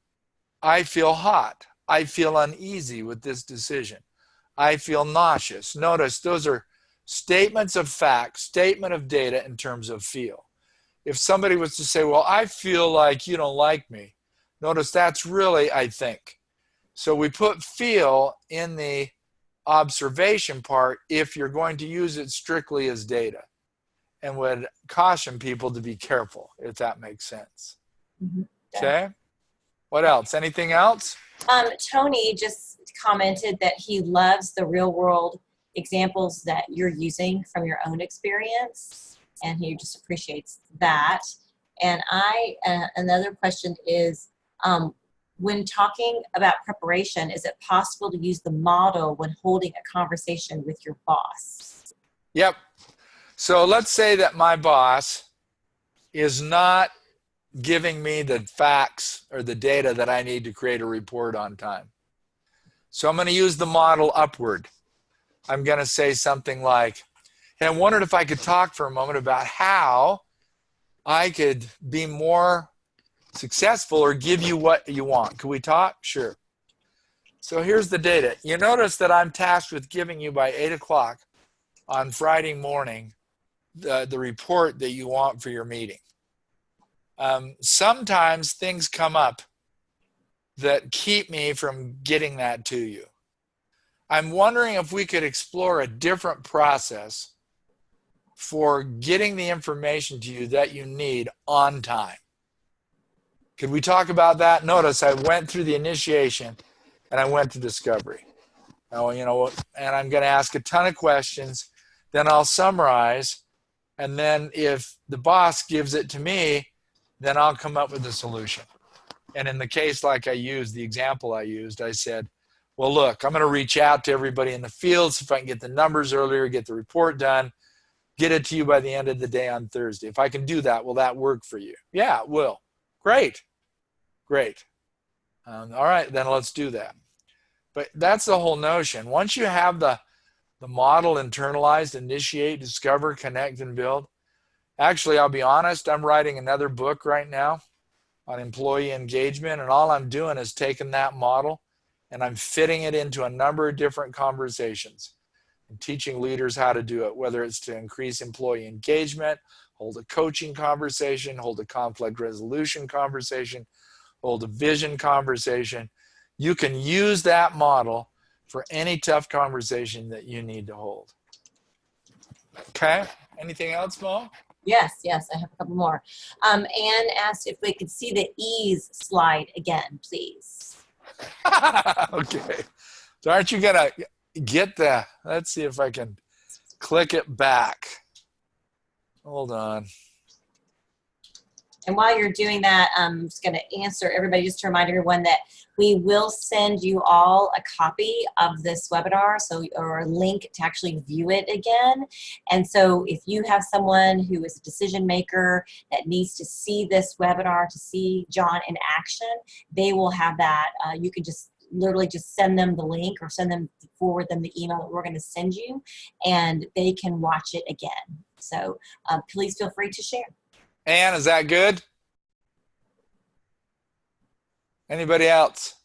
I feel hot. I feel uneasy with this decision. I feel nauseous. Notice those are statements of fact, statement of data in terms of feel. If somebody was to say, well, I feel like you don't like me, notice that's really I think. So we put feel in the observation part if you're going to use it strictly as data, and would caution people to be careful, if that makes sense. Mm-hmm. Okay? What else? Anything else? Tony just commented that he loves the real world examples that you're using from your own experience, and he just appreciates that. And another question is, when talking about preparation, is it possible to use the model when holding a conversation with your boss? Yep. So let's say that my boss is not giving me the facts or the data that I need to create a report on time. So I'm going to use the model upward. I'm going to say something like, hey, I wondered if I could talk for a moment about how I could be more successful or give you what you want. Could we talk? Sure. So here's the data. You notice that I'm tasked with giving you by 8 o'clock on Friday morning the report that you want for your meeting. Sometimes things come up that keep me from getting that to you. I'm wondering if we could explore a different process for getting the information to you that you need on time. Could we talk about that? Notice I went through the initiation and I went to discovery. Now, and I'm going to ask a ton of questions, then I'll summarize, and then if the boss gives it to me, then I'll come up with a solution. And in the case like I used, the example I used, I said, well, look, I'm going to reach out to everybody in the field, see if I can get the numbers earlier, get the report done, get it to you by the end of the day on Thursday. If I can do that, will that work for you? Yeah, it will. Great. Great. All right, then let's do that. But that's the whole notion. Once you have the model internalized, initiate, discover, connect, and build. Actually, I'll be honest, I'm writing another book right now on employee engagement, and all I'm doing is taking that model and I'm fitting it into a number of different conversations and teaching leaders how to do it, whether it's to increase employee engagement, hold a coaching conversation, hold a conflict resolution conversation, hold a vision conversation. You can use that model for any tough conversation that you need to hold. Okay, anything else, Mo? Yes, I have a couple more. Anne asked if we could see the ease slide again, please. Okay, so aren't you gonna get the, let's see if I can click it back. Hold on. And while you're doing that, I'm just going to answer everybody, just to remind everyone that we will send you all a copy of this webinar, or a link to actually view it again. And so if you have someone who is a decision maker that needs to see this webinar, to see John in action, they will have that. You can just literally just send them the link or forward them the email that we're going to send you, and they can watch it again. So please feel free to share. Anne, is that good? Anybody else?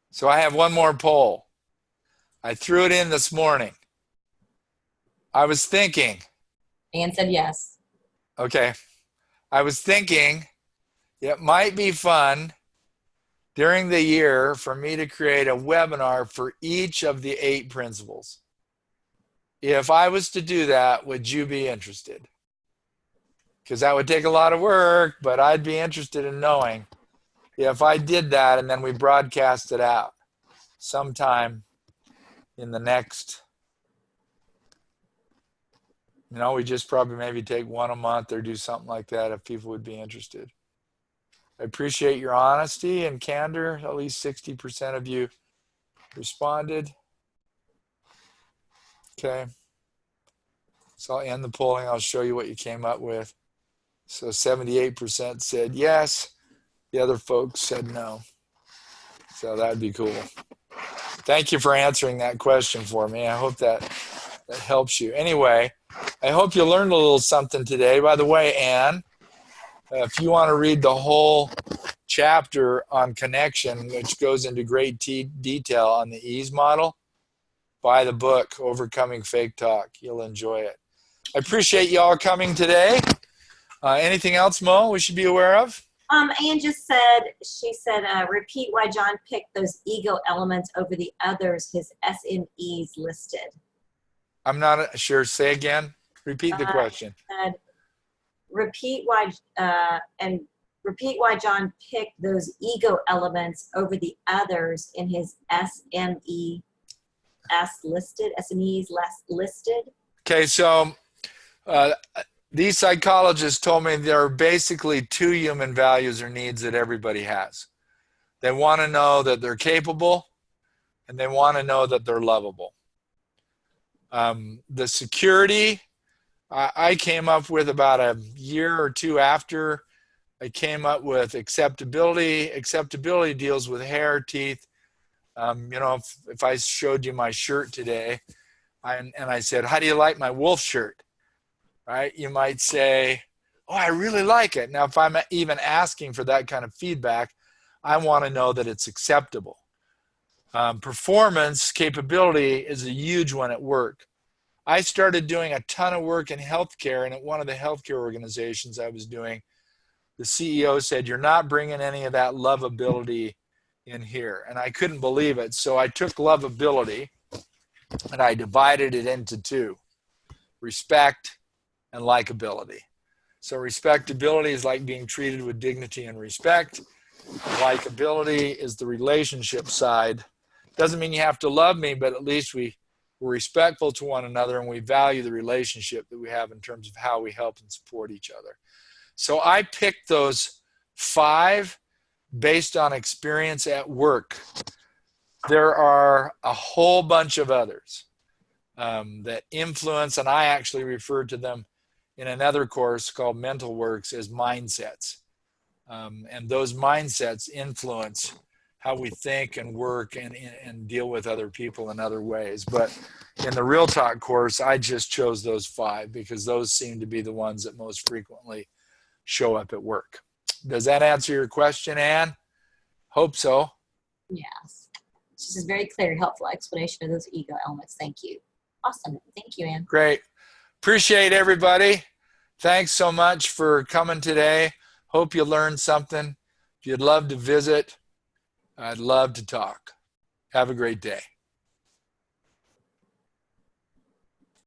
So I have one more poll. I threw it in this morning. I was thinking. Anne said yes. Okay. I was thinking it might be fun during the year for me to create a webinar for each of the 8 principles. If I was to do that, would you be interested? Because that would take a lot of work, but I'd be interested in knowing if I did that and then we broadcast it out sometime in the next, we just probably maybe take one a month or do something like that if people would be interested. I appreciate your honesty and candor. At least 60% of you responded. Okay. So I'll end the polling. I'll show you what you came up with. So 78% said yes. The other folks said no. So that'd be cool. Thank you for answering that question for me. I hope that helps you. Anyway, I hope you learned a little something today. By the way, Anne, if you want to read the whole chapter on connection, which goes into great detail on the ease model, buy the book, Overcoming Fake Talk. You'll enjoy it. I appreciate you all coming today. Anything else, Mo, we should be aware of? Anne just said, repeat why John picked those ego elements over the others his SMEs listed. I'm not sure. Say again. Repeat the question. Repeat why, and repeat why John picked those ego elements over the others in his SMEs listed. Okay, so these psychologists told me there are basically two human values or needs that everybody has. They want to know that they're capable, and they want to know that they're lovable. The security, I came up with about a year or two after. I came up with acceptability. Acceptability deals with hair, teeth. You know, if I showed you my shirt today, and I said, how do you like my wolf shirt? Right? You might say, oh, I really like it. Now, if I'm even asking for that kind of feedback, I want to know that it's acceptable. Performance capability is a huge one at work. I started doing a ton of work in healthcare, and at one of the healthcare organizations I was doing, the CEO said, you're not bringing any of that lovability in here. And I couldn't believe it. So I took lovability and I divided it into two: respect and likability. So respectability is like being treated with dignity and respect. Likability is the relationship side. Doesn't mean you have to love me, but at least we're respectful to one another and we value the relationship that we have in terms of how we help and support each other. So I picked those 5 based on experience at work. There are a whole bunch of others that influence, and I actually refer to them in another course called Mental Works as mindsets. And those mindsets influence how we think and work and deal with other people in other ways. But in the Real Talk course, I just chose those 5 because those seem to be the ones that most frequently show up at work. Does that answer your question, Anne? Hope so. Yes. This is a very clear, helpful explanation of those ego elements. Thank you. Awesome. Thank you, Anne. Great. Appreciate everybody. Thanks so much for coming today. Hope you learned something. If you'd love to visit, I'd love to talk. Have a great day.